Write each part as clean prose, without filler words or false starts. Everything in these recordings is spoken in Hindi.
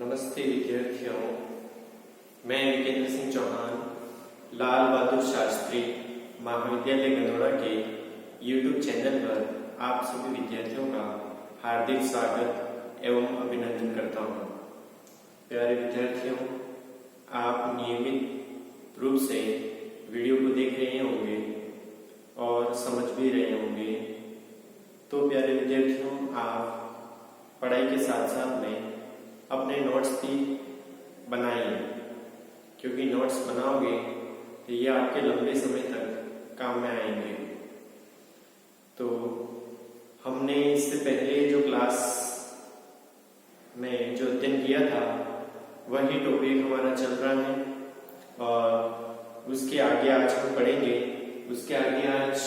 नमस्ते विद्यार्थियों, मैं विकेंद्र सिंह चौहान लाल बहादुर शास्त्री महाविद्यालय गंदोड़ा के YouTube चैनल पर आप सभी विद्यार्थियों का हार्दिक स्वागत एवं अभिनंदन करता हूँ। प्यारे विद्यार्थियों, आप नियमित रूप से वीडियो को देख रहे होंगे और समझ भी रहे होंगे। तो प्यारे विद्यार्थियों, आप पढ़ाई के साथ साथ में अपने नोट्स भी बनाइए, क्योंकि नोट्स बनाओगे तो ये आपके लंबे समय तक काम में आएंगे। तो हमने इससे पहले जो क्लास में जो अध्ययन किया था वही टॉपिक हमारा चल रहा है और उसके आगे आज हम पढ़ेंगे। उसके आगे आज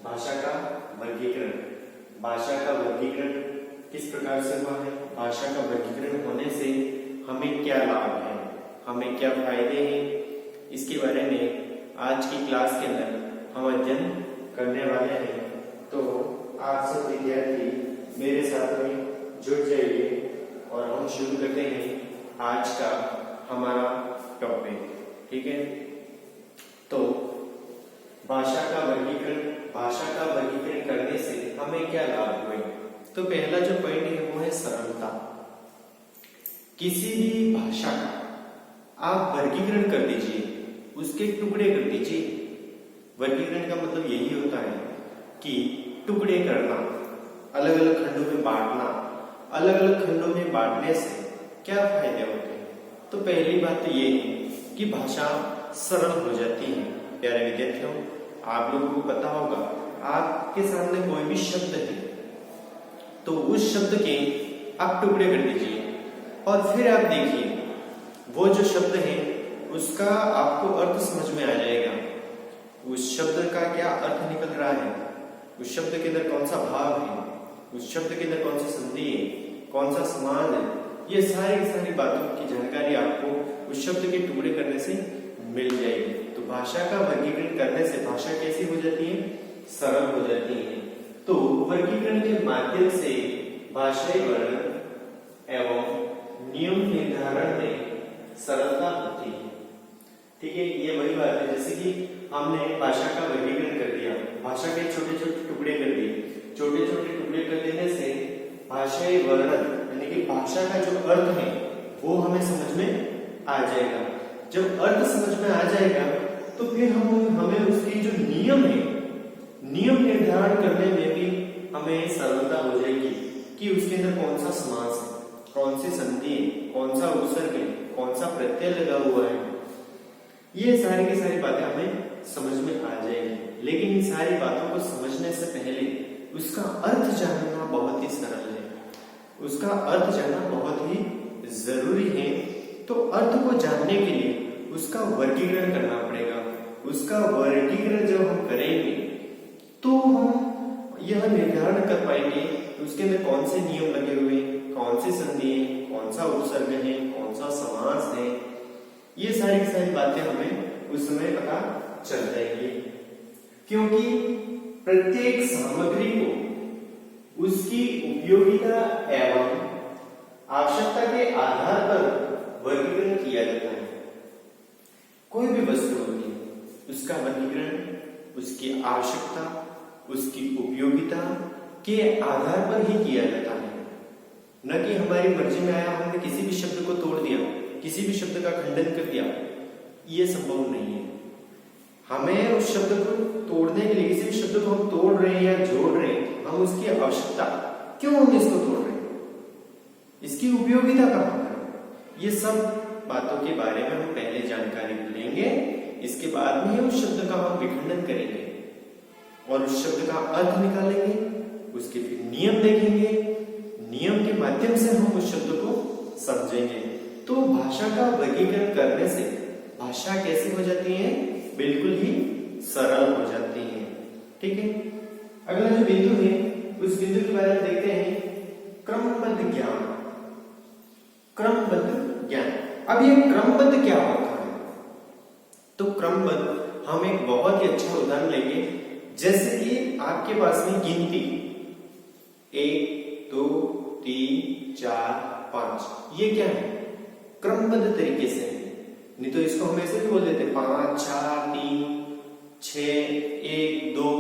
भाषा का वर्गीकरण। भाषा का वर्गीकरण किस प्रकार से हुआ है, भाषा का वर्गीकरण होने से हमें क्या लाभ है, हमें क्या फायदे हैं, इसके बारे में आज की क्लास के अंदर हम अध्ययन करने वाले हैं। तो आप सब विद्यार्थी मेरे साथ में जुड़ जाइए और हम शुरू करते हैं आज का हमारा टॉपिक। ठीक है, तो भाषा का वर्गीकरण करने से हमें क्या लाभ हुए। तो पहला जो पॉइंट है वो है सरलता। किसी भी भाषा का आप वर्गीकरण कर दीजिए, उसके टुकड़े कर दीजिए। वर्गीकरण का मतलब यही होता है कि टुकड़े करना, अलग अलग खंडों में बांटना। अलग अलग खंडों में बांटने से क्या फायदे होते हैं। तो पहली बात तो ये है कि भाषा सरल हो जाती है। प्यारे विद्यार्थियों, आप लोगों को पता होगा, आपके सामने कोई भी शब्द है तो उस शब्द के आप टुकड़े कर दीजिए और फिर आप देखिए वो जो शब्द है उसका आपको अर्थ समझ में आ जाएगा। उस शब्द का क्या अर्थ निकल रहा है, उस शब्द के अंदर कौन सा भाव है, उस शब्द के अंदर कौन सी संधि है, कौन सा समास है, ये सारी बातों की जानकारी आपको उस शब्द के टुकड़े करने से मिल जाएगी। तो भाषा का वर्गीकरण करने से भाषा कैसी हो जाती है, सरल हो जाती है। तो वर्गीकरण के माध्यम से भाषाई वर्णन एवं नियम निर्धारण में सरलता होती है। ठीक है, ये वही बात है जैसे कि हमने भाषा का वर्गीकरण कर दिया, भाषा के छोटे छोटे टुकड़े कर दिए। छोटे छोटे टुकड़े कर देने से भाषाई वर्णन यानी कि भाषा का जो अर्थ है वो हमें समझ में आ जाएगा। जब अर्थ समझ में आ जाएगा तो फिर हमें उसकी जो नियम है, नियम निर्धारण करने में भी हमें सरलता हो जाएगी कि उसके अंदर कौन सा समास है, कौन सी संधि है, कौन सा उपसर्ग है, कौन सा प्रत्यय लगा हुआ है। ये सारी की सारी बातें हमें समझ में आ जाएगी। लेकिन इन सारी बातों को समझने से पहले उसका अर्थ जानना बहुत ही सरल है, उसका अर्थ जानना बहुत ही जरूरी है। तो अर्थ को जानने के लिए उसका वर्गीकरण करना पड़ेगा। उसका वर्गीकरण जब हम करेंगे तो हम यह निर्धारण कर पाएंगे उसके अंदर कौन से नियम लगे हुए, कौन सी संधि है, कौन सा उपसर्ग है, कौन सा समास है। ये सारी बातें हमें उस समय पता चल जाएगी, क्योंकि प्रत्येक सामग्री को उसकी उपयोगिता एवं आवश्यकता के आधार पर वर्गीकरण किया जाता है। कोई भी वस्तु होती है उसका वर्गीकरण उसकी आवश्यकता, उसकी उपयोगिता के आधार पर ही किया जाता है। न कि हमारी मर्जी में आया हमने किसी भी शब्द को तोड़ दिया, किसी भी शब्द का खंडन कर दिया, ये संभव नहीं है। हमें उस शब्द को तोड़ने के लिए, किसी भी शब्द को हम तोड़ रहे हैं या जोड़ रहे हैं, हम उसकी आवश्यकता, क्यों हम इसको तोड़ रहे हैं, इसकी उपयोगिता कहां पर, ये सब बातों के बारे में हम पहले जानकारी लेंगे। इसके बाद में उस शब्द का हम विखंडन करेंगे और उस शब्द का अर्थ निकालेंगे, उसके फिर नियम देखेंगे, नियम के माध्यम से हम उस शब्द को समझेंगे। तो भाषा का वर्गीकरण करने से भाषा कैसी हो जाती है, बिल्कुल ही सरल हो जाती है। ठीक है, अगला जो बिंदु है उस बिंदु के बारे में देखते हैं, क्रमबद्ध ज्ञान। क्रमबद्ध ज्ञान, अब ये क्रमबद्ध क्या होता है। तो क्रमबद्ध हम एक बहुत ही अच्छा उदाहरण लेंगे, जैसे कि आपके पास में गिनती 1 2 3 4 5, ये क्या है, क्रमबद्ध तरीके से, नहीं तो इसको हम ऐसे भी बोल देते 5 4 3 6 1 2।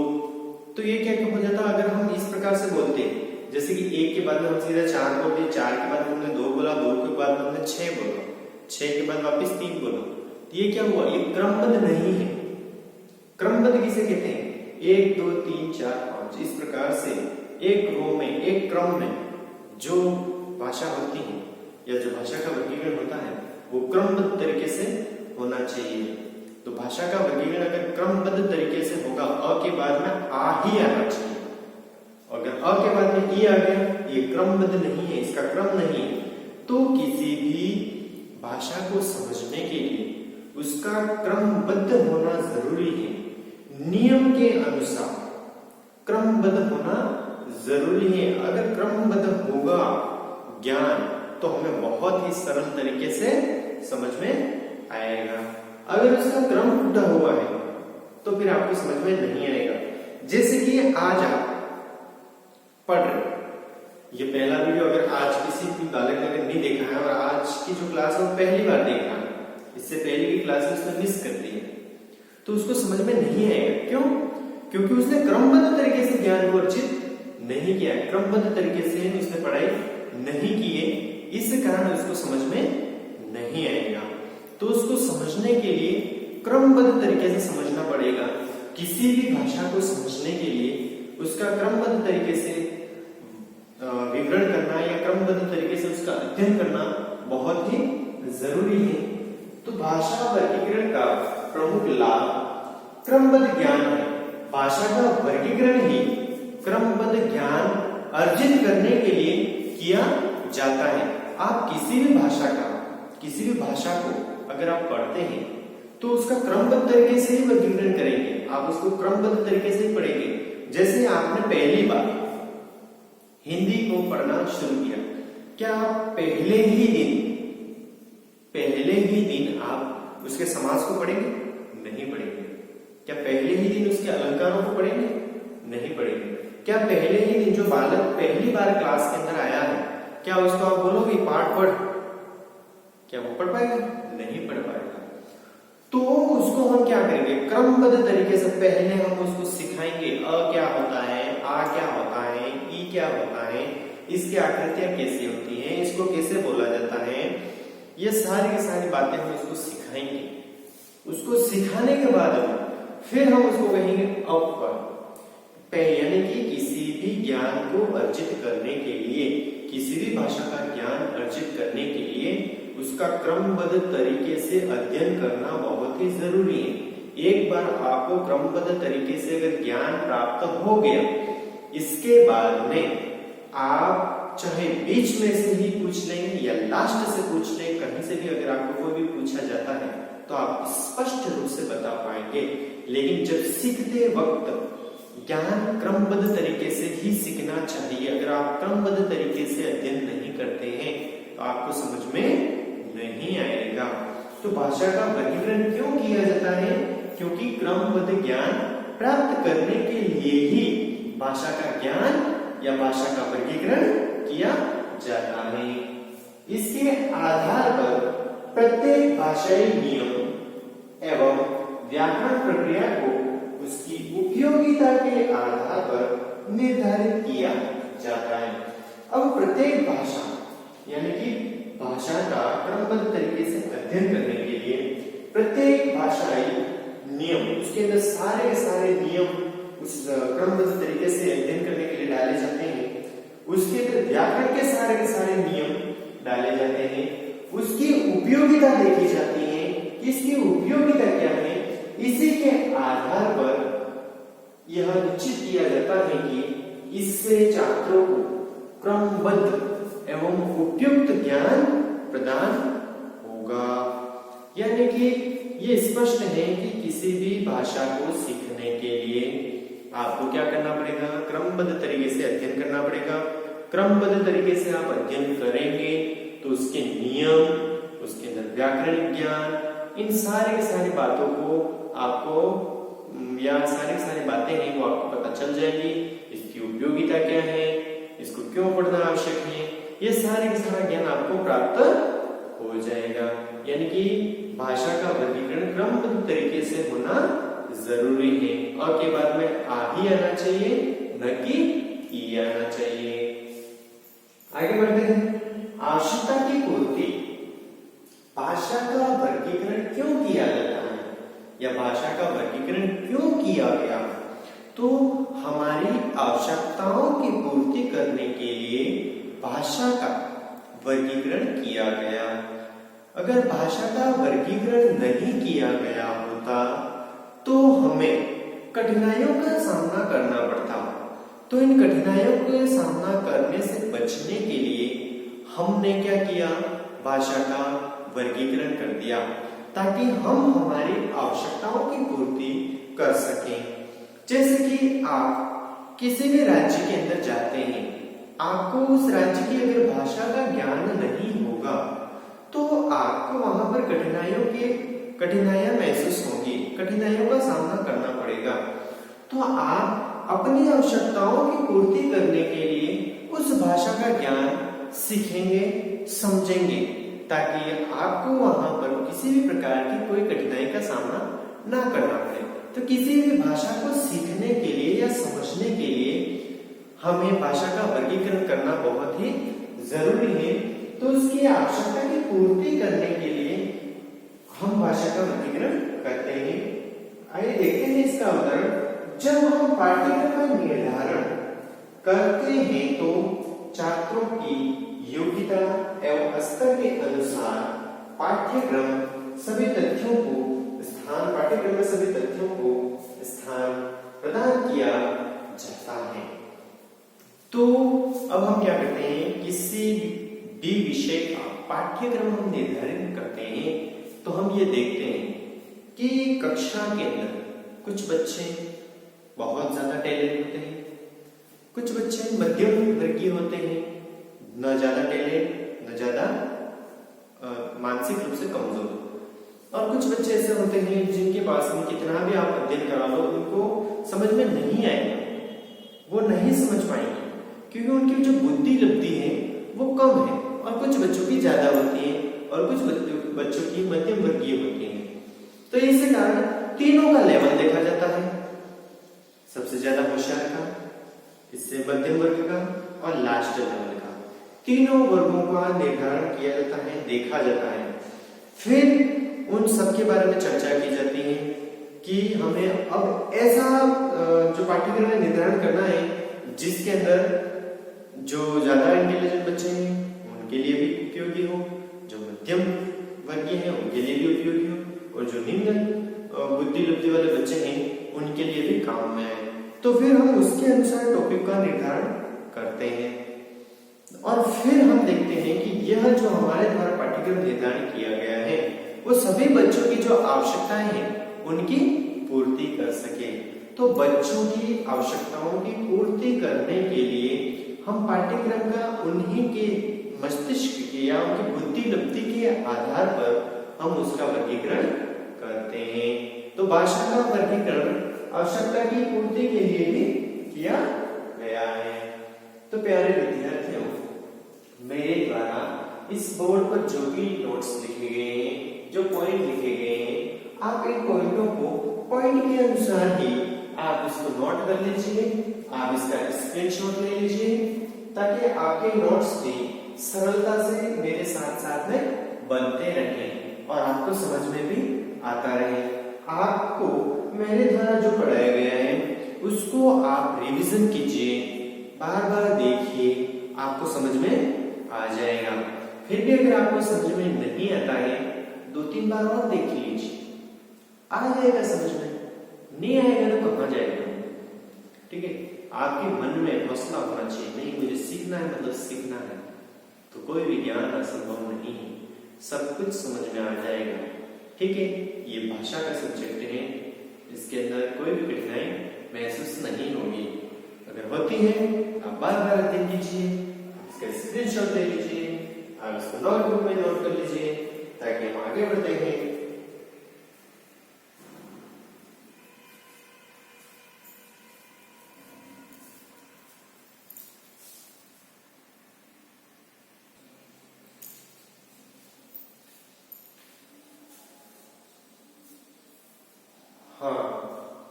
तो ये क्या हो जाता अगर हम इस प्रकार से बोलते, जैसे कि 1 के बाद में हम सीधा 4 बोल दिए, 4 के बाद हमने 2 बोला, 2 के बाद हमने 6 बोला, 6 के बाद वापस 3 बोला। तो ये क्या हुआ, ये क्रमबद्ध नहीं है। क्रमबद्ध किसे कहते हैं, 1 2 3 4 5 इस प्रकार से एक रो में, एक क्रम में जो भाषा होती है या जो भाषा का वर्गीकरण होता है वो क्रमबद्ध तरीके से होना चाहिए। तो भाषा का वर्गीकरण अगर क्रमबद्ध तरीके से होगा, अ के बाद में आ ही आना चाहिए। अगर अ के बाद में ई आ गया, ये क्रमबद्ध नहीं है, इसका क्रम नहीं है। तो किसी भी भाषा को समझने के लिए उसका क्रमबद्ध होना जरूरी है, नियम के अनुसार क्रमबद्ध होना जरूरी है। अगर क्रमबद्ध होगा ज्ञान तो हमें बहुत ही सरल तरीके से समझ में आएगा। अगर उसका क्रम टूटा हुआ है तो फिर आपको समझ में नहीं आएगा। जैसे कि आज आप पढ़ रहे, ये पहला वीडियो अगर आज किसी भी बालक ने अगर नहीं देखा है और आज की जो क्लास है वो पहली बार देख रहा है, इससे पहले की क्लास उसने मिस कर दी है, तो उसको समझ में नहीं आएगा। क्यों? क्योंकि उसने क्रमबद्ध तरीके से ज्ञान को अर्जित नहीं किया है, क्रमबद्ध तरीके से उसने पढ़ाई नहीं की है, इस कारण उसको समझ में नहीं आएगा। तो उसको समझने के लिए क्रमबद्ध तरीके से समझना पड़ेगा। किसी भी भाषा को समझने के लिए उसका क्रमबद्ध तरीके से विवरण करना या क्रमबद्ध तरीके से उसका अध्ययन करना बहुत ही जरूरी है। तो भाषा वर्गीकरण का प्रमुख लाभ क्रमबद्ध ज्ञान है। भाषा का वर्गीकरण ही क्रमबद्ध ज्ञान अर्जित करने के लिए किया जाता है। आप किसी भी भाषा को अगर आप पढ़ते हैं तो उसका क्रमबद्ध तरीके से ही वर्गीकरण करेंगे, आप उसको क्रमबद्ध तरीके से ही पढ़ेंगे। जैसे आपने पहली बार हिंदी को पढ़ना शुरू किया, क्या आप पहले ही दिन आप उसके समास को पढ़ेंगे? नहीं पढ़ेंगे। क्या पहले ही दिन उसके अलंकारों को पढ़ेंगे? नहीं पढ़ेंगे। क्या पहले ही दिन जो बालक पहली बार क्लास के अंदर आया है, क्या उसको आप बोलोगे पाठ पढ़, क्या वो पढ़ पाएगा? नहीं पढ़ पाएगा। तो उसको हम क्या करेंगे, क्रमबद्ध तरीके से पहले हम उसको सिखाएंगे अ क्या होता है, आ क्या होता है, ई क्या होता है, इसकी आकृतियां कैसी होती हैं, इसको कैसे बोला जाता है, ये सारी की सारी बातें हम उसको सिखाएंगे। उसको सिखाने के बाद फिर हम उसको कहेंगे अब पढ़। यानी कि किसी भी ज्ञान को अर्जित करने के लिए, किसी भी भाषा का ज्ञान अर्जित करने के लिए उसका क्रमबद्ध तरीके से अध्ययन करना बहुत ही जरूरी है। एक बार आपको क्रमबद्ध तरीके से अगर ज्ञान प्राप्त हो गया, इसके बाद में आप चाहे बीच में से ही पूछ लें या लास्ट से पूछ लें, कहीं से भी अगर आपको कोई भी पूछा जाता है तो आप स्पष्ट रूप से बता पाएंगे। लेकिन जब सीखते वक्त ज्ञान क्रमबद्ध तरीके से ही सीखना चाहिए। अगर आप क्रमबद्ध तरीके से अध्ययन नहीं करते हैं तो आपको समझ में नहीं आएगा। तो भाषा का वर्गीकरण क्यों किया जाता है? क्योंकि क्रमबद्ध ज्ञान प्राप्त करने के लिए ही भाषा का ज्ञान या भाषा का वर्गीकरण किया जाता है। इसके आधार पर प्रत्येक भाषाई नियम एवं व्याकरण प्रक्रिया को उसकी उपयोगिता के आधार पर निर्धारित किया जाता है। अब प्रत्येक भाषा यानी कि भाषा का क्रमबद्ध तरीके से अध्ययन करने के लिए प्रत्येक भाषाई नियम, उसके अंदर सारे के सारे नियम उस क्रमबद्ध तरीके से अध्ययन करने के लिए डाले जाते हैं। उसके अंदर व्याकरण के सारे नियम डाले जाते हैं। उसकी उपयोगिता देखी जाती है, इसकी उपयोगिता क्या है, इसी के आधार पर यह निश्चित किया जाता है कि इससे छात्रों को क्रमबद्ध एवं उपयुक्त ज्ञान प्रदान होगा। यानी कि ये स्पष्ट है कि किसी भी भाषा को सीखने के लिए आपको क्या करना पड़ेगा, क्रमबद्ध तरीके से अध्ययन करना पड़ेगा। क्रमबद्ध तरीके से आप अध्ययन करेंगे तो उसके नियम, उसके अंदर व्याकरणिक ज्ञान, इन सारी बातों को आपको या सारी बातें हैं वो आपको पता चल जाएगी। इसकी उपयोगिता क्या है, इसको क्यों पढ़ना आवश्यक है, ये सारा ज्ञान आपको प्राप्त हो जाएगा। यानी कि भाषा का वर्गीकरण क्रमबद्ध तरीके से होना जरूरी है। और के बाद में आ ही आना चाहिए, न कि ई आना चाहिए। आगे बढ़ते हैं। आवश्यकता की पूर्ति। भाषा का वर्गीकरण क्यों किया जाता है या भाषा का वर्गीकरण क्यों किया गया? तो हमारी आवश्यकताओं की पूर्ति करने के लिए भाषा का वर्गीकरण किया गया। अगर भाषा का वर्गीकरण नहीं किया गया होता तो हमें कठिनाइयों का सामना करना पड़ता। तो इन कठिनाइयों का सामना करने से बचने के लिए हमने क्या किया? भाषा का वर्गीकरण कर दिया ताकि हम हमारी आवश्यकताओं की पूर्ति कर सकें। जैसे कि आप किसी भी राज्य के अंदर जाते हैं, आपको उस राज्य की अगर भाषा का ज्ञान नहीं होगा तो आपको वहां पर कठिनाइयां महसूस होंगी, कठिनाइयों का सामना करना पड़ेगा। तो आप अपनी आवश्यकताओं की पूर्ति करने के लिए उस भाषा का ज्ञान सीखेंगे, समझेंगे, ताकि आपको वहां पर किसी भी प्रकार की कोई कठिनाई का सामना ना करना पड़े। तो किसी भी भाषा को सीखने के लिए या समझने के लिए हमें भाषा का वर्गीकरण करना बहुत ही जरूरी है। तो उसकी आवश्यकता की पूर्ति करने के लिए हम भाषा का वर्गीकरण करते हैं। आइए देखते हैं इसका उदाहरण। जब हम पाठ्यक्रम का निर्धारण करते हैं तो छात्रों की योग्यता एवं स्तर के अनुसार पाठ्यक्रम में सभी तथ्यों को स्थान प्रदान किया जाता है। तो अब हम क्या करते हैं? किसी भी विषय का पाठ्यक्रम हम निर्धारित करते हैं तो हम ये देखते हैं कि कक्षा के अंदर कुछ बच्चे बहुत ज्यादा टैलेंट होते हैं, कुछ बच्चे मध्यम वर्गीय होते हैं, न ज्यादा टैलेंट न ज्यादा मानसिक रूप से कमजोर, और कुछ बच्चे ऐसे होते हैं जिनके पास में कितना भी आप अध्ययन करा लो उनको समझ में नहीं आएगा, वो नहीं समझ पाएंगे क्योंकि उनकी जो बुद्धि लब्धि है वो कम है। और कुछ बच्चों की ज्यादा होती है और कुछ बच्चों की मध्यम वर्गीय होती है। तो इसी कारण तीनों का लेवल देखा जाता है, सबसे ज्यादा होशियार का, इससे मध्यम वर्ग का और लास्ट लेवल का। तीनों वर्गों का निर्धारण किया जाता है, देखा जाता है। फिर उन सब के बारे में चर्चा की जाती है कि हमें अब ऐसा जो पाठ्यक्रम में निर्धारण करना है जिसके अंदर जो ज्यादा इंटेलिजेंट बच्चे हैं उनके लिए भी उपयोगी हो, जो मध्यम वर्गीय हैं उनके लिए भी उपयोगी हो, और जो निम्न बुद्धि लब्धि वाले बच्चे हैं उनके लिए भी काम में आए। तो फिर हम उसके अनुसार टॉपिक का निर्धारण करते हैं और फिर हम देखते हैं कि यह जो हमारे द्वारा पाठ्यक्रम निर्धारण किया गया है वो सभी बच्चों की जो आवश्यकताएं हैं उनकी पूर्ति कर सके। तो बच्चों की आवश्यकताओं की पूर्ति करने के लिए हम पाठ्यक्रम का उन्हीं के मस्तिष्क के या उनकी बुद्धि लब्धि के आधार पर हम उसका वर्गीकरण करते हैं। तो भाषा का वर्गीकरण आवश्यकता की पूर्ति के लिए भी किया गया है। तो प्यारे विद्यार्थियों, मेरे द्वारा इस बोर्ड पर जो भी नोट्स लिखे गए हैं, जो पॉइंट लिखे गए हैं, आप इन पॉइंटों को पॉइंट के अनुसार ही आप इसको नोट कर लीजिए, आप इसका स्क्रीनशॉट ले लीजिए ताकि आपके नोट्स भी सरलता से मेरे साथ साथ में बनते रहें और आपको समझ में भी आता रहे। आपको मेरे द्वारा जो पढ़ाया गया है उसको आप रिवीजन कीजिए, बार बार देखिए, आपको समझ में आ जाएगा। फिर भी अगर आपको समझ में नहीं आता है 2-3 बार और देख लीजिए, आ जाएगा समझ में। नहीं आएगा तो कहाँ जाएगा? ठीक है, आपके मन में हौसला होना चाहिए, नहीं मुझे सीखना है मतलब सीखना है, तो कोई भी ज्ञान असंभव नहीं है, सब कुछ समझ में आ जाएगा। ठीक है, ये भाषा का सब्जेक्ट है, इसके अंदर कोई भी कठिनाई महसूस नहीं होगी। अगर होती है आप बार बार अध्ययन कीजिए, इसका स्क्रीनशॉट ले लीजिए, आप इसको नोटबुक में नोट कर लीजिए ताकि हम आगे बढ़ते हैं।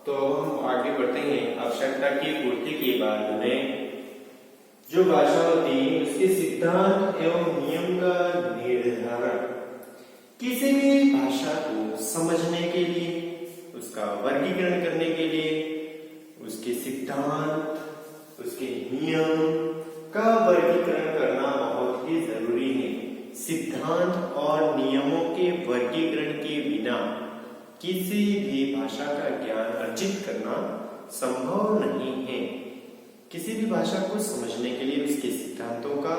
तो हम आगे बढ़ते हैं। आवश्यकता की पूर्ति के बाद में जो भाषा होती है उसके सिद्धांत एवं नियम का निर्धारण। किसी भी भाषा को समझने के लिए, उसका वर्गीकरण करने के लिए उसके सिद्धांत, उसके नियम का वर्गीकरण करना बहुत ही जरूरी है। सिद्धांत और नियमों के वर्गीकरण के बिना किसी भी भाषा का ज्ञान अर्जित करना संभव नहीं है। किसी भी भाषा को समझने के लिए उसके सिद्धांतों का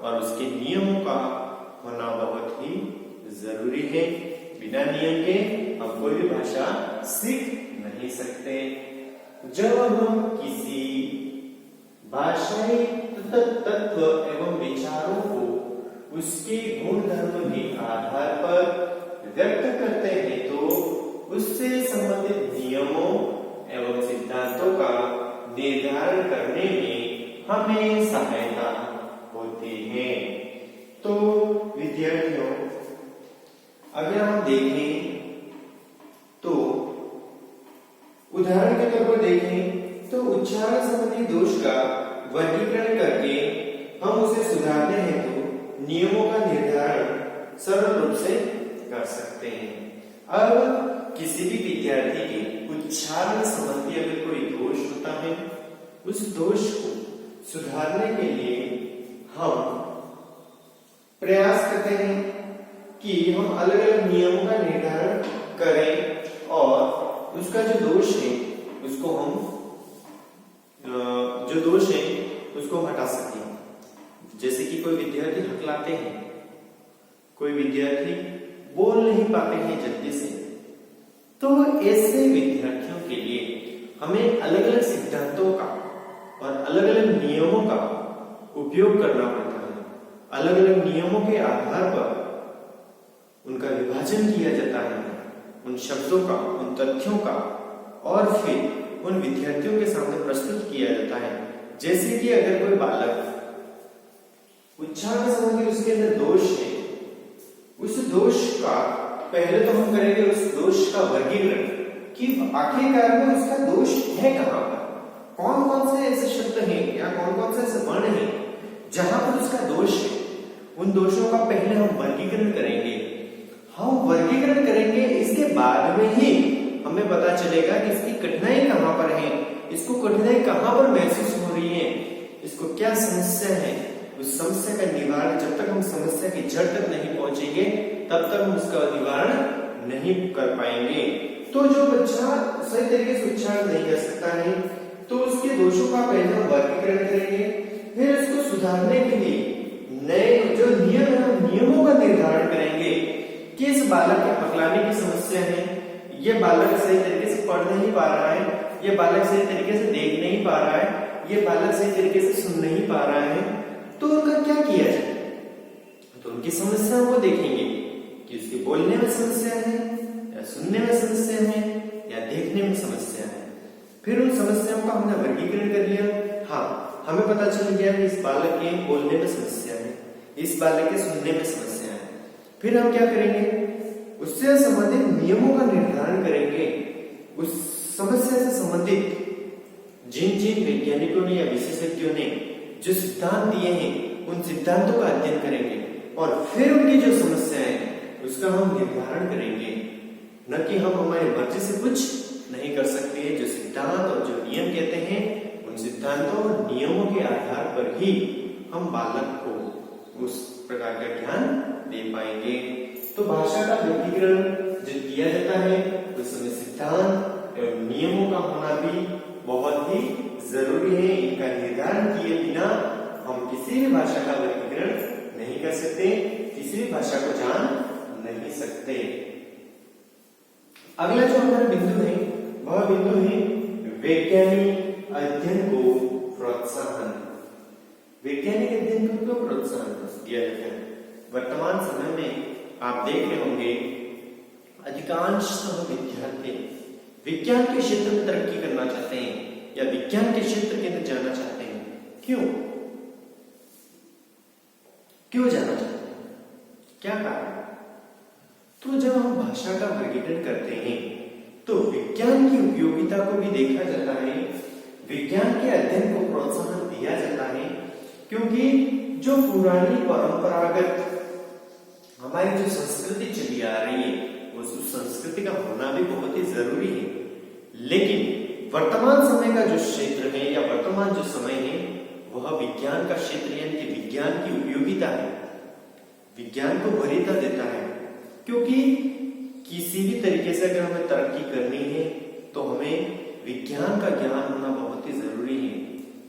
और उसके नियमों का होना बहुत ही जरूरी है। बिना नियम के हम कोई भी भाषा सीख नहीं सकते। जब हम किसी भाषाई तत्व एवं विचारों को उसके गुण धर्म के आधार पर व्यक्त करते हैं तो उससे संबंधित नियमों एवं सिद्धांतों का निर्धारण करने में हमें सहायता होती है। तो विद्यार्थियों, अगर हम देखें तो उदाहरण के तौर पर देखें तो उच्चारण संबंधी दोष का वर्गीकरण करके हम उसे सुधारने हेतु नियमों का निर्धारण सरल रूप से कर सकते हैं। अब किसी भी विद्यार्थी के उच्चारण संबंधी अगर कोई दोष होता है, उस दोष को सुधारने के लिए हम प्रयास करते हैं कि हम अलग अलग नियमों का निर्धारण करें और उसका जो दोष है उसको हम हटा सकें। जैसे कि कोई विद्यार्थी हकलाते हैं, कोई विद्यार्थी बोल नहीं पाते हैं जल्दी से, तो ऐसे विद्यार्थियों के लिए हमें अलग अलग सिद्धांतों का और अलग अलग नियमों का उपयोग करना पड़ता है। अलग अलग नियमों के आधार पर उनका विभाजन किया जाता है, उन शब्दों का, उन तथ्यों का, और फिर उन विद्यार्थियों के सामने प्रस्तुत किया जाता है। जैसे कि अगर कोई बालक उच्चारण संबंधी उसके अंदर दोष है, उस दोष का पहले तो हम करेंगे उस दोष का वर्गीकरण कि आखिरकार में उसका दोष है कहां पर, कौन कौन से ऐसे शब्द हैं या कौन कौन से ऐसे वर्ण हैं जहां पर उसका दोष है। उन दोषों का पहले हम वर्गीकरण करेंगे। हम वर्गीकरण करेंगे, इसके बाद में ही हमें पता चलेगा कि इसकी कठिनाई कहां पर है, इसको कठिनाई कहां पर महसूस हो रही है, इसको क्या समस्या है। उस समस्या का निवारण, जब तक हम समस्या की जड़ तक नहीं पहुंचेंगे तब तक हम उसका निवारण नहीं कर पाएंगे। तो जो बच्चा सही तरीके से उच्चारण नहीं कर सकता है तो उसके दोषों का पहले हम वर्गीकरण करेंगे, फिर उसको सुधारने के लिए नए जो नियम है नियमों का निर्धारण करेंगे कि इस बालक के हकलाने की समस्या है, ये बालक सही तरीके से पढ़ नहीं पा रहा है, ये बालक सही तरीके से देख नहीं पा रहा है, ये बालक सही तरीके से सुन नहीं पा रहा है, तो उनका क्या किया जाए। तो उनकी समस्याओं को देखेंगे कि उसके बोलने में समस्या है या सुनने में समस्या है या देखने में समस्या है। फिर उन समस्याओं का हमने वर्गीकरण कर लिया। हाँ, हमें पता चल गया कि इस बालक के बोलने में समस्या है, इस बालक के सुनने में समस्या है। फिर हम क्या करेंगे, उससे संबंधित नियमों का निर्धारण करेंगे। उस समस्या से संबंधित जिन जिन वैज्ञानिकों ने या विशेषज्ञों ने जो सिद्धांत दिए हैं उन सिद्धांतों का अध्ययन करेंगे और फिर उनकी जो समस्या है उसका हम निर्धारण करेंगे। न कि हम हमारी मर्जी से कुछ नहीं कर सकते हैं। जो सिद्धांत और जो नियम कहते हैं उन सिद्धांतों और नियमों के आधार पर ही हम बालक को उस प्रकार का ज्ञान दे पाएंगे। तो भाषा का वर्गीकरण जो किया जाता है उसमें सिद्धांत एवं नियमों का होना भी बहुत ही जरूरी है। इनका निर्धारण किए बिना हम किसी भी भाषा का वर्गीकरण नहीं कर सकते, किसी भी भाषा को जान नहीं सकते। अगला जो हमारा बिंदु है वह बिंदु है वैज्ञानिक अध्ययन को प्रोत्साहन। वैज्ञानिक अध्ययन को क्यों प्रोत्साहन दिया जाता है? वर्तमान समय में आप देख रहे होंगे अधिकांश विद्यार्थी विज्ञान के क्षेत्र में तरक्की करना चाहते हैं या विज्ञान के क्षेत्र के अंदर जाना चाहते हैं। क्यों जाना चाहते हैं, क्या कारण? तो जब हम भाषा का वर्गीकरण करते हैं तो विज्ञान की उपयोगिता को भी देखा जाता है, विज्ञान के अध्ययन को प्रोत्साहन दिया जाता है, क्योंकि जो पुरानी परंपरागत हमारी जो संस्कृति चली आ रही है उस संस्कृति का होना भी बहुत ही जरूरी है। लेकिन वर्तमान समय का जो क्षेत्र है या वर्तमान जो समय है वह विज्ञान का क्षेत्र यानी कि विज्ञान की उपयोगिता है, विज्ञान को वरीयता देता है, क्योंकि किसी भी तरीके से अगर हमें तरक्की करनी है तो हमें विज्ञान का ज्ञान होना बहुत ही जरूरी है।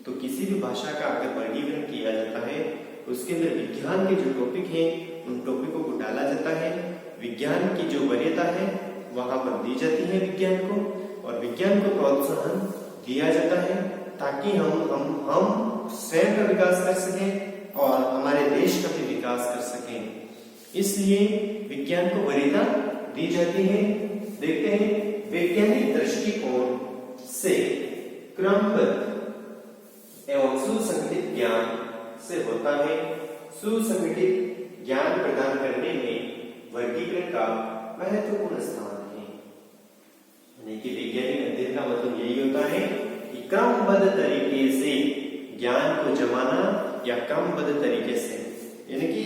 तो किसी भी भाषा का अगर वर्गीकरण किया जाता है उसके अंदर विज्ञान के जो टॉपिक हैं उन टॉपिकों को डाला जाता है, विज्ञान की जो वरीयता है वहां पर दी जाती है विज्ञान को, और विज्ञान को प्रोत्साहन दिया जाता है ताकि हम स्वयं का विकास कर सकें और हमारे देश का भी विकास कर सकें। इसलिए विज्ञान को वरीयता दी जाती है। देखते हैं वैज्ञानिक दृष्टिकोण से क्रमबद्ध एवं सुसंगठित ज्ञान से होता है। सुसंगठित ज्ञान प्रदान करने में वर्गीकरण का महत्वपूर्ण स्थान है। यानी कि वैज्ञानिक अध्ययन का मतलब यही होता है कि क्रमबद्ध तरीके से ज्ञान को जमाना या क्रमबद्ध तरीके से, यानी कि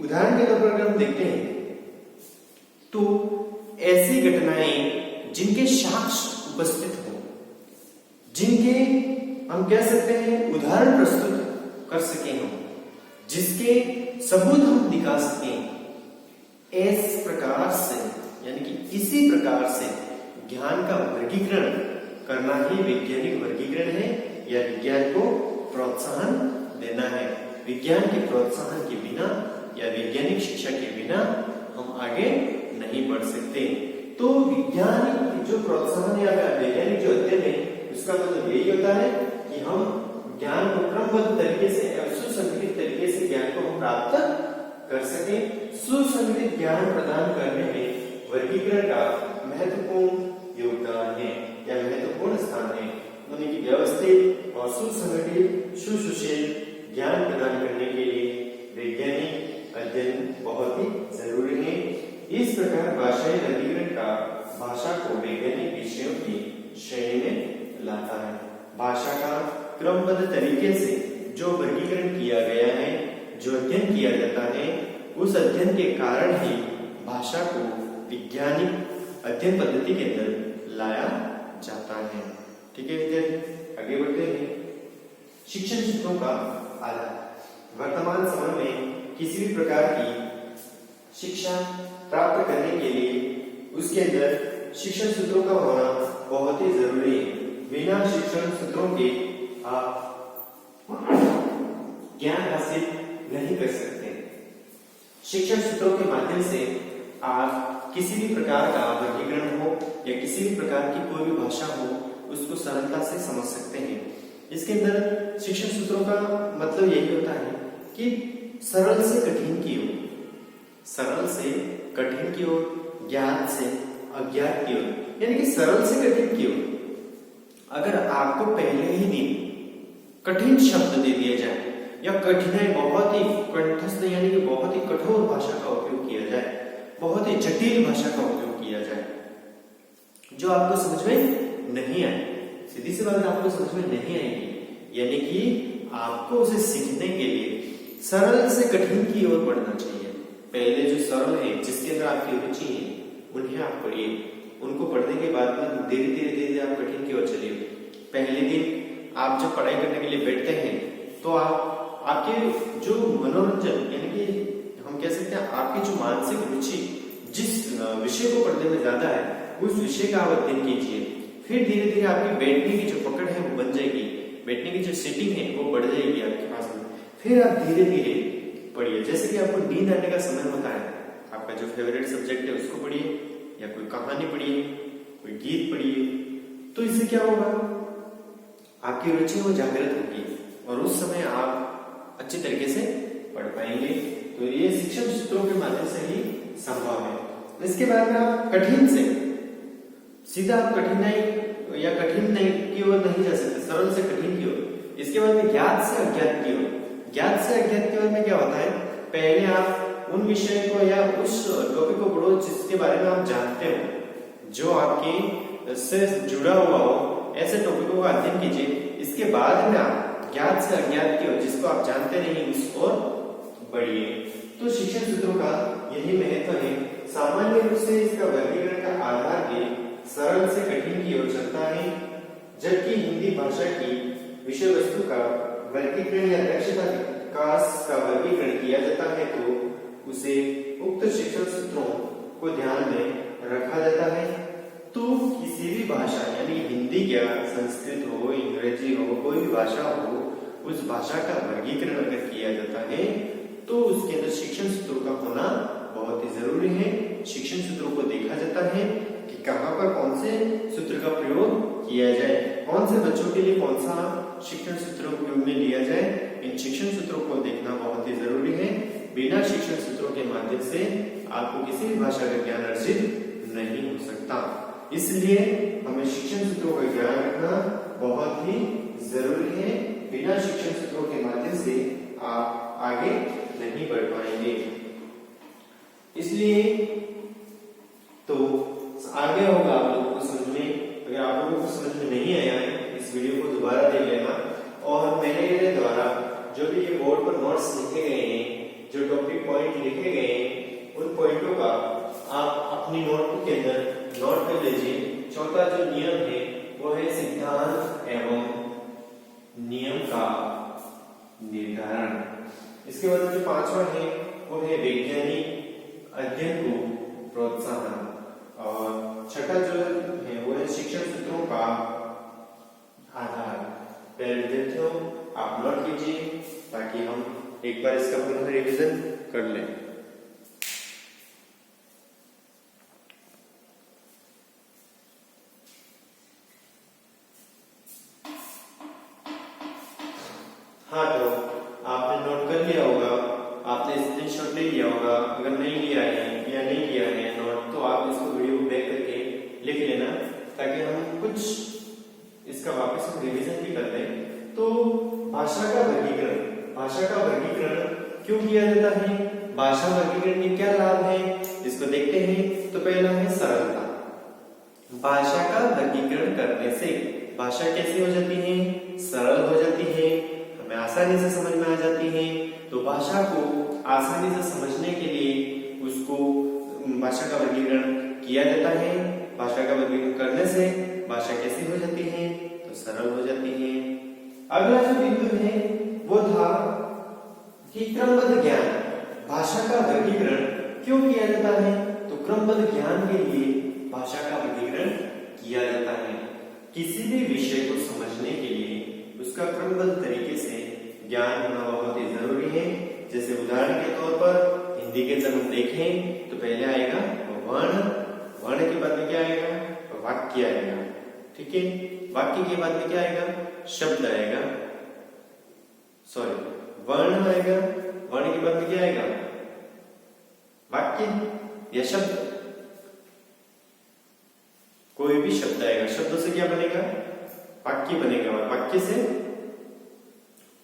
उदाहरण के तौर पर अगर हम देखते हैं तो ऐसी घटनाएं जिनके साक्ष्य उपस्थित हो, जिनके हम कह सकते हैं उदाहरण प्रस्तुत कर सके हम, जिसके सबूत हम दिखा सकें, इस प्रकार से यानी कि इसी प्रकार से ज्ञान का वर्गीकरण करना ही वैज्ञानिक वर्गीकरण है या विज्ञान को प्रोत्साहन देना है। विज्ञान के प्रोत्साहन के बिना या वैज्ञानिक शिक्षा के बिना हम आगे नहीं बढ़ सकते। तो विज्ञान जो प्रोत्साहन या वैज्ञानिक जो अध्ययन है उसका मतलब यही होता है कि हम ज्ञान को क्रमबद्ध तरीके से सुसंगठित तरीके से ज्ञान को हम प्राप्त कर सके। सुसंगठित ज्ञान प्रदान करने में वर्गीकरण का महत्वपूर्ण योगदान है या महत्वपूर्ण स्थान है। यानी कि व्यवस्थित और सुसंगठित सुशील ज्ञान प्रदान करने के लिए वैज्ञानिक अध्ययन बहुत ही जरूरी है। इस प्रकार भाषाई वर्गीकरण का भाषा को वैज्ञानिक विषयों की श्रेणी में लाता है। भाषा का क्रमबद्ध तरीके से जो वर्गीकरण किया गया है, जो अध्ययन किया जाता है, उस अध्ययन के कारण ही भाषा को वैज्ञानिक अध्ययन पद्धति के अंदर लाया जाता है। ठीक है विद्यार्थी, आगे बढ़ते हैं। शिक्षण सूत्रों का आधार। वर्तमान समय में किसी भी प्रकार की शिक्षा प्राप्त करने के लिए उसके अंदर शिक्षण सूत्रों का होना बहुत ही जरूरी है। बिना शिक्षण सूत्रों के आप ज्ञान हासिल नहीं कर सकते। शिक्षण सूत्रों के माध्यम से आप किसी भी प्रकार का वर्गीकरण हो या किसी भी प्रकार की कोई भी भाषा हो उसको सरलता से समझ सकते हैं। इसके अंदर शिक्षण सूत्रों का मतलब यही होता है कि सरल से कठिन की ओर, सरल से कठिन की ओर, ज्ञात से अज्ञात की ओर, यानी कि सरल से कठिन की ओर। अगर आपको पहले ही दिन कठिन शब्द दे दिया जाए या कठिनाई बहुत ही कंठस्थ यानी कि बहुत ही कठोर भाषा का उपयोग किया जाए, बहुत ही जटिल भाषा का उपयोग किया जाए जो आपको समझ में नहीं आए, सीधी सी बात आपको समझ में नहीं आएगी। यानी कि आपको उसे सीखने के लिए सरल से कठिन की ओर बढ़ना चाहिए। पहले जो सरल है, जिसके अंदर आपकी रुचि है, उन्हें आप पढ़िए। उनको पढ़ने के बाद में धीरे धीरे आप कठिन की ओर चलिए। पहले दिन आप जब पढ़ाई करने के लिए बैठते हैं तो आपके जो मनोरंजन यानी कि हम कह सकते हैं आपकी जो मानसिक रुचि जिस विषय को पढ़ने में ज्यादा है उस विषय का आप अध्ययन कीजिए। फिर धीरे धीरे आपकी बैठने की जो पकड़ है वो बन जाएगी, बैठने की जो सीटिंग है वो बढ़ जाएगी आपके पास में। फिर आप धीरे धीरे पढ़िए। जैसे कि आपको नींद आने का समय होता है, आपका जो फेवरेट सब्जेक्ट है उसको पढ़िए या कोई कहानी पढ़िए, कोई गीत पढ़िए। तो इससे क्या होगा, आपकी रुचि वो जागृत होगी और उस समय आप अच्छी तरीके से पढ़ पाएंगे। तो ये शिक्षण सूत्रों के माध्यम से ही संभव है। इसके बाद में आप कठिन से सीधा आप कठिनाई या कठिन की ओर नहीं जा सकते, सरल से कठिन की ओर। इसके बाद में ज्ञात से अज्ञात की ओर। ज्ञात से अज्ञात की ओर में क्या होता है, पहले आप उन विषय को या उस टॉपिक को पढ़ो जिसके बारे में आप जानते हो, जो आपके से जुड़ा हुआ हो ऐसे टॉपिकों का अध्ययन कीजिए। इसके बाद में आप ज्ञात से अज्ञात की ओर, जिसको आप जानते नहीं उस ओर बढ़िए। तो शिक्षण सूत्रों का यही महत्व है। सामान्य रूप से इसका वर्गीकरण का आधार भी सरल से कठिन की ओर चलता है, जबकि हिंदी भाषा की विषय वस्तु का वर्गीकरण या दक्षता विकास का वर्गीकरण किया जाता है तो उसे उक्त शिक्षण सूत्रों को ध्यान में रखा जाता है। तो किसी भी भाषा यानी हिंदी क्या, संस्कृत हो, अंग्रेजी हो, कोई भी भाषा हो, उस भाषा का वर्गीकरण अगर किया जाता है तो उसके अंदर शिक्षण सूत्रों का होना बहुत ही जरूरी है। शिक्षण सूत्रों को देखा जाता है कि कहाँ पर कौन से सूत्र का प्रयोग किया जाए, कौन से बच्चों के लिए कौन सा शिक्षण सूत्र उपयोग में लिया जाए। इन शिक्षण सूत्रों को देखना बहुत ही जरूरी है। बिना शिक्षण सूत्रों के माध्यम से आपको किसी भी भाषा का ज्ञान अर्जित नहीं हो सकता। इसलिए हमें शिक्षण सूत्रों का ज्ञान रखना बहुत ही जरूरी है। बिना शिक्षण सूत्रों के माध्यम से आप आगे नहीं बढ़ पाएंगे। इसलिए तो आगे होगा आप लोगों को समझ में। अगर आप लोगों को समझ में नहीं आया है इस वीडियो को दोबारा देख लेना, और मेरे द्वारा जो भी ये बोर्ड पर नोट्स लिखे गए हैं, जो टॉपिक पॉइंट लिखे गए हैं, उन पॉइंटों का आप अपनी नोटबुक के अंदर नोट कर लीजिए। चौथा जो नियम है वो है सिद्धांत एवं नियम का निर्धारण। इसके बाद जो पांचवा है वो है वैज्ञानिक अध्ययन को प्रोत्साहन, और छठा जो है वो है शिक्षण सूत्रों का आधार। पहले विद्यार्थियों आप नोट कीजिए ताकि हम एक बार इसका पुनः रिवीजन कर लें। हाँ, तो आपने नोट कर लिया होगा, आपने स्क्रीनशॉट ले लिया होगा। अगर नहीं लिया है या नहीं लिया है नोट, तो आप इसको वीडियो को बैक करके लिख लेना ताकि हम कुछ इसका वापस हम रिवीजन भी कर लें। तो भाषा का वर्गीकरण, भाषा का वर्गीकरण क्यों किया जाता है, भाषा वर्गीकरण के क्या लाभ है, इसको देखते हैं। तो पहला है सरलता। भाषा का वर्गीकरण करने से भाषा कैसी हो जाती है, सरल हो जाती है, हमें आसानी से समझ में आ जाती है। तो भाषा को आसानी से समझने के लिए उसको भाषा का वर्गीकरण किया जाता है। भाषा का वर्गीकरण करने से भाषा कैसी हो जाती है, तो सरल हो जाती है। अगला जो बिंदु है वो था कि क्रमबद्ध ज्ञान। भाषा का वर्गीकरण क्यों किया जाता है, तो क्रमबद्ध ज्ञान के लिए भाषा का वर्गीकरण किया जाता है। किसी भी विषय को समझने के लिए उसका क्रमबद्ध तरीके से ज्ञान होना बहुत ही जरूरी है। जैसे उदाहरण के तौर पर हिंदी के जब हम देखें तो पहले आएगा वर्ण, वर्ण के बाद में क्या आएगा, वाक्य आएगा। ठीक है, वाक्य के बाद में क्या आएगा, शब्द आएगा। सॉरी, वर्ण आएगा, वर्ण के बाद में क्या आएगा, वाक्य या शब्द, कोई भी शब्द आएगा। शब्दों से क्या बनेगा, वाक्य बनेगा, और वाक्य से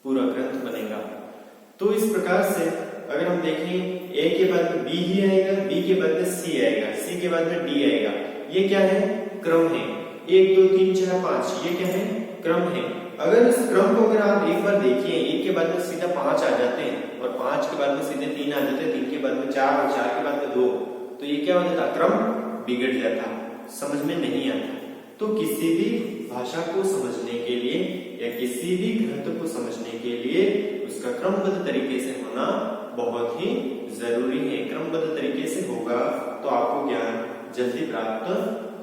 पूरा ग्रंथ बनेगा। तो इस प्रकार से अगर हम देखें, ए के बाद में बी ही आएगा, बी के बाद में सी आएगा, सी के बाद में डी आएगा। ये क्या है, क्रम है। 1 2 3 4 5, ये क्या है, क्रम है। अगर इस क्रम को अगर आप एक बार देखिए, 1 के बाद में सीधा 5 आ जाते हैं, और 5 के बाद में सीधे 3 आ जाते हैं, 3 के बाद में 4 और 4 के बाद में 2, तो ये क्या हो जाता, क्रम बिगड़ जाता, समझ में नहीं आता। तो किसी भी भाषा को समझने के लिए या किसी भी ग्रंथ को समझने के लिए उसका क्रमबद्ध तरीके से होना बहुत ही जरूरी है। क्रमबद्ध तरीके से होगा तो आपको ज्ञान जल्दी प्राप्त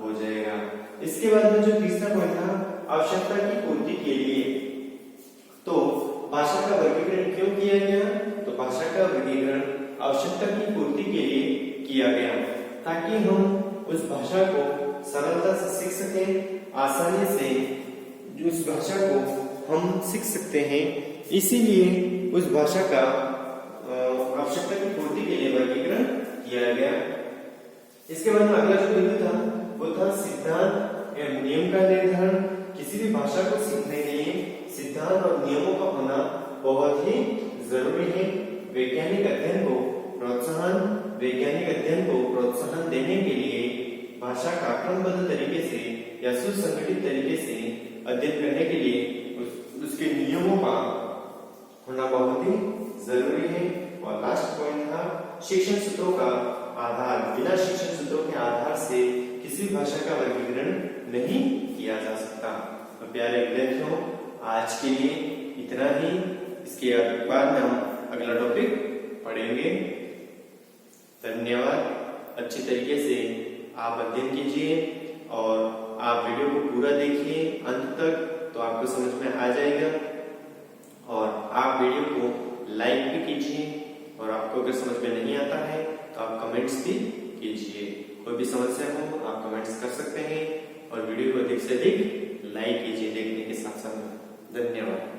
हो जाएगा। इसके बाद में जो तीसरा पॉइंट था, आवश्यकता की पूर्ति के लिए। तो भाषा का वर्गीकरण क्यों किया गया, तो भाषा का वर्गीकरण आवश्यकता की पूर्ति के लिए किया गया, ताकि हम उस भाषा को सरलता से सीख सकें, आसानी से उस भाषा को हम सीख सकते हैं। इसीलिए उस भाषा का आवश्यकता की पूर्ति के लिए वर्गीकरण किया गया। इसके बाद में अगला जो बिंदु था वो था सिद्धांत एवं नियम का निर्धारण। किसी भी भाषा को सीखने के लिए सिद्धांत और नियमों का होना बहुत ही जरूरी है। वैज्ञानिक अध्ययन को प्रोत्साहन देने के लिए भाषा का क्रमबद्ध तरीके से या सुसंगठित तरीके से अध्ययन करने के लिए उसके नियमों का होना बहुत ही जरूरी है। और लास्ट पॉइंट था शिक्षण सूत्रों का आधार। बिना शिक्षण सूत्रों के आधार से किसी भाषा का वर्गीकरण नहीं किया जा सकता। तो प्यारे विद्यार्थियों, आज के लिए इतना ही। इसके बाद में हम अगला टॉपिक पढ़ेंगे। धन्यवाद। अच्छी तरीके से आप अध्ययन कीजिए और आप वीडियो को पूरा देखिए अंत तक, तो आपको समझ में आ जाएगा। और आप वीडियो को लाइक भी कीजिए, और आपको अगर समझ में नहीं आता है तो आप कमेंट्स भी कीजिए। कोई भी समस्या हो आप कमेंट्स कर सकते हैं, और वीडियो को अधिक से अधिक लाइक कीजिए देखने के साथ साथ। धन्यवाद।